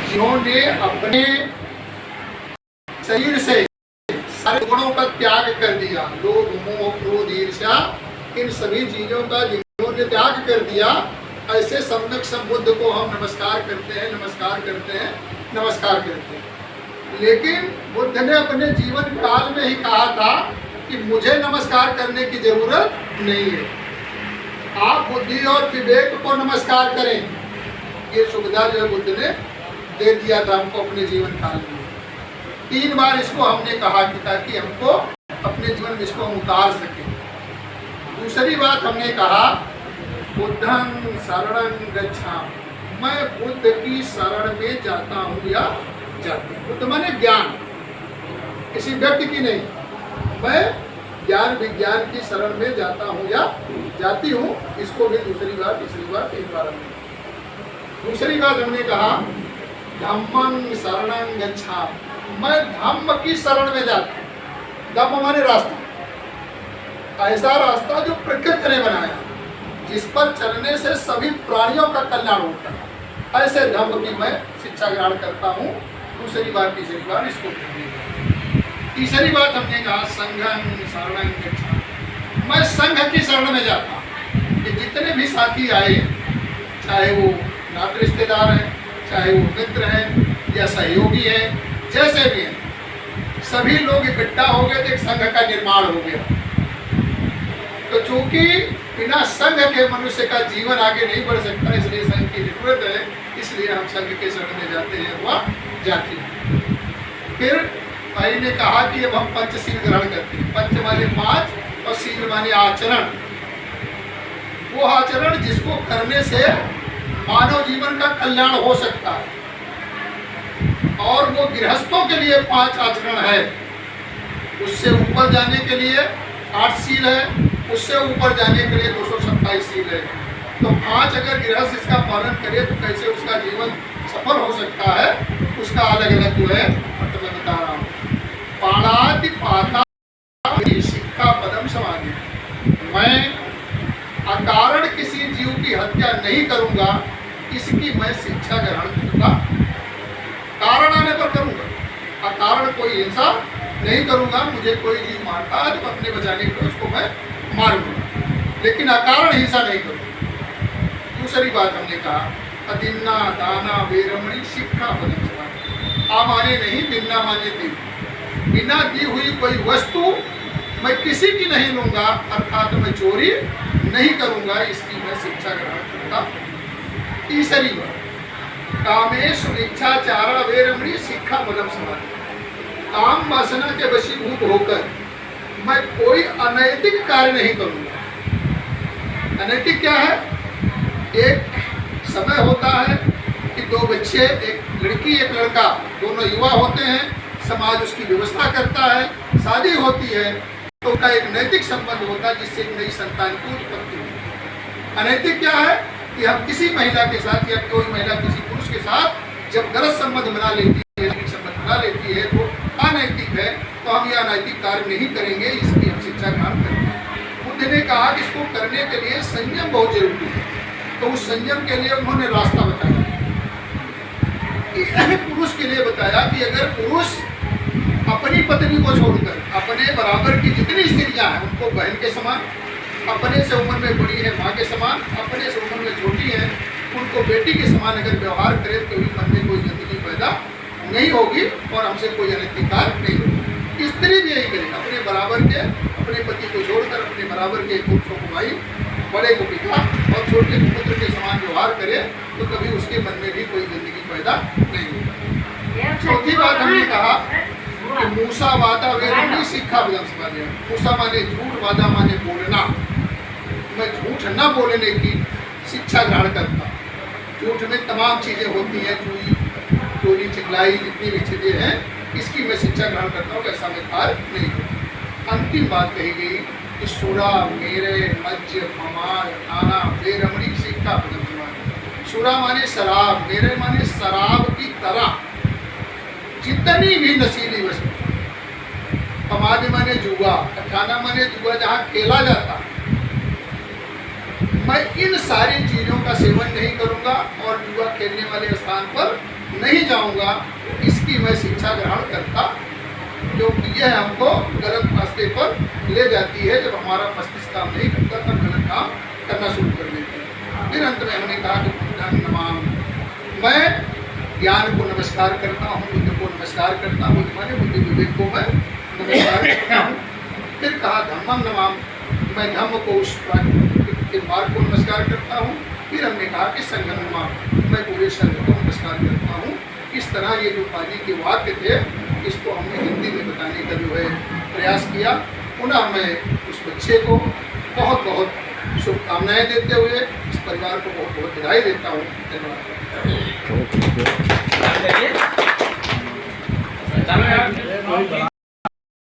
जिन्होंने अपने शरीर से सारे गुणों का त्याग कर दिया, लोभ मोह क्रोध ईर्ष्या, इन सभी चीजों का जिन्होंने त्याग कर दिया, ऐसे सम्यक संबुद्ध को हम नमस्कार करते हैं, नमस्कार करते हैं, नमस्कार करते हैं। लेकिन बुद्ध ने अपने जीवन काल में ही कहा था कि मुझे नमस्कार करने की जरूरत नहीं है, आप बुद्धि और विवेक को नमस्कार करें। ये सुविधा जो है बुद्ध ने दे दिया था हमको अपने जीवन काल में। 3 बार इसको हमने कहा कि ताकि हमको अपने जीवन में इसको हम उतार सके। दूसरी बात हमने कहा बुद्धं शरणं गच्छामि, मैं बुद्ध की शरण में जाता हूँ या जाती हूँ। बुद्ध माने ज्ञान, किसी व्यक्ति की नहीं, मैं ज्ञान विज्ञान की शरण में जाता हूँ या जाती हूँ। इसको भी दूसरी बार, तीसरी बार, 3 बार हमने। दूसरी बात हमने कहा धम्मं शरणं गच्छामि, मैं धम्म की शरण में जाता हूँ। धम्म माने रास्ता, ऐसा रास्ता जो प्रकृति ने बनाया, जिस पर चलने से सभी प्राणियों का कल्याण होता है, ऐसे धम्म की मैं शिक्षा ग्रहण करता हूँ। दूसरी बार, तीसरी बार इसको। तीसरी बात हमने कहा संघं शरणं गच्छामि, मैं संघ की शरण में जाता हूँ। कि जितने भी साथी आए, चाहे वो नाते रिश्तेदार हैं, चाहे वो मित्र हैं या सहयोगी हैं, जैसे भी हैं, सभी लोग इकट्ठा हो गए तो एक संघ का निर्माण हो गया। तो चूंकि बिना संघ के मनुष्य का जीवन आगे नहीं बढ़ सकता, इसलिए संघ की जरूरत है, इसलिए हम संघ के शरण में जाते हैं वह जाति। फिर भाई ने कहा कि अब हम पंचशील ग्रहण करते हैं। पंच माने 5 और शील माने आचरण, वो आचरण जिसको करने से मानव जीवन का कल्याण हो सकता है। और वो गृहस्थों के लिए 5 आचरण है, उससे ऊपर जाने के लिए 8 शील है, उससे ऊपर जाने के लिए 227 शील है। तो 5 अगर गृहस्थ इसका पालन करे तो कैसे उसका जीवन सफल हो सकता है, उसका अलग अलग जो है मतलब मैं बता रहा हूँ। पाणाति पाता शिक्षा पदम समाधि, मैं अकारण किसी जीव की हत्या नहीं करूंगा, इसकी मैं शिक्षा ग्रहण करूंगा। कारण आने पर करूंगा, अकारण कोई हिंसा नहीं करूंगा। मुझे कोई जीव मारता है तो अपने बचाने के लिए उसको मैं मारूंगा, लेकिन अकारण हिंसा नहीं करूंगा। दूसरी बात हमने कहा अदिन्ना दाना वेरमणि शिक्षा पदम समाधि, आ माने नहीं, दिन्ना माने दी, बिना दी हुई कोई वस्तु मैं किसी की नहीं लूंगा, अर्थात मैं चोरी नहीं करूंगा, इसकी मैं शिक्षा ग्रहण करता। तीसरी बात कामेश इच्छाचारा वेरमणि शिक्षा पदम समाधि, काम वासना के वशीभूत होकर मैं कोई अनैतिक कार्य नहीं करूंगा। अनैतिक क्या है? एक समय होता है कि 2 बच्चे, एक लड़की एक लड़का, दोनों युवा होते हैं, समाज उसकी व्यवस्था करता है, शादी होती है तो उनका एक नैतिक संबंध होता है जिससे एक नई संतान की उत्पत्ति होती है। अनैतिक क्या है कि हम किसी महिला के साथ या कोई महिला किसी पुरुष के साथ जब गलत संबंध बना लेती है, नैतिक संबंध बना लेती है तो अनैतिक है, तो हम यह अनैतिक कार्य नहीं करेंगे, इसकी हम शिक्षा ग्रहण करते हैं। बुद्ध ने कहा कि इसको करने के लिए संयम बहुत जरूरी है, तो उस संयम के लिए उन्होंने रास्ता बताया कि पुरुष के लिए बताया कि अगर पुरुष अपनी पत्नी को छोड़कर अपने बराबर की जितनी स्त्रियां हैं उनको बहन के समान, अपने से उम्र में बड़ी है माँ के समान, अपने से उम्र में छोटी है उनको बेटी के समान अगर व्यवहार करे तो कभी मन में कोई गंदगी पैदा नहीं होगी और हमसे कोई अनैतिक कार्य नहीं होगी। स्त्री भी यही करे, अपने बराबर के, अपने पति को छोड़कर अपने बराबर के पुरुषों को भाई, बड़े को पिता और छोटे को पुत्र के समान व्यवहार करे तो कभी उसके मन में भी कोई गंदगी पैदा नहीं होगी। चौथी बात हमने कहा कि मूसा वादा वेरमणि शिक्षा पदम समाधि। मूसा माने झूठ, वादा माने बोलना, मैं झूठ न बोलने की शिक्षा ग्रहण करता। झूठ में तमाम चीजें होती हैं, चोरी चिल्लाई जितनी भी चीजें हैं, इसकी मैं शिक्षा ग्रहण करता हूँ, ऐसा मैं कार्य नहीं करता। अंतिम बात कही गई कि सुरा मेरे मज्ज हमार खाना वेरमणि शिक्षा पदम समाधि। सुरा माने शराब, मेरे माने शराब की तरह जितनी भी नशीली वस्तु, समाधि माने जुआ, खाना माने जुआ जहाँ खेला जाता, मैं इन सारी चीजों का सेवन नहीं करूंगा और जुआ खेलने वाले स्थान पर नहीं जाऊंगा, इसकी मैं शिक्षा ग्रहण करता, क्योंकि यह हमको गलत रास्ते पर ले जाती है। जब हमारा मस्तिष्क काम नहीं करता तब गलत काम करना शुरू कर देते हैं। फिर अंत में हमने कहा कि बुद्धं नमाम, मैं ज्ञान को नमस्कार करता हूँ, बुद्ध को नमस्कार करता हूँ, माने बुद्धि विवेक को मैं नमस्कार करता हूँ। फिर कहा धम्मं नमाम, मैं धम्म को उस के मार्ग को नमस्कार करता हूँ। फिर हमने कहा कि संघं नमाम, मैं पूरे संघ को नमस्कार करता हूँ। इस तरह ये जो पाजी के वाक्य थे इसको हमने हिंदी में बताने का जो है प्रयास किया। पुनः मैं उस बच्चे को बहुत बहुत शुभकामनाएं देते हुए इस परिवार को बहुत बहुत बधाई देता हूँ। धन्यवाद।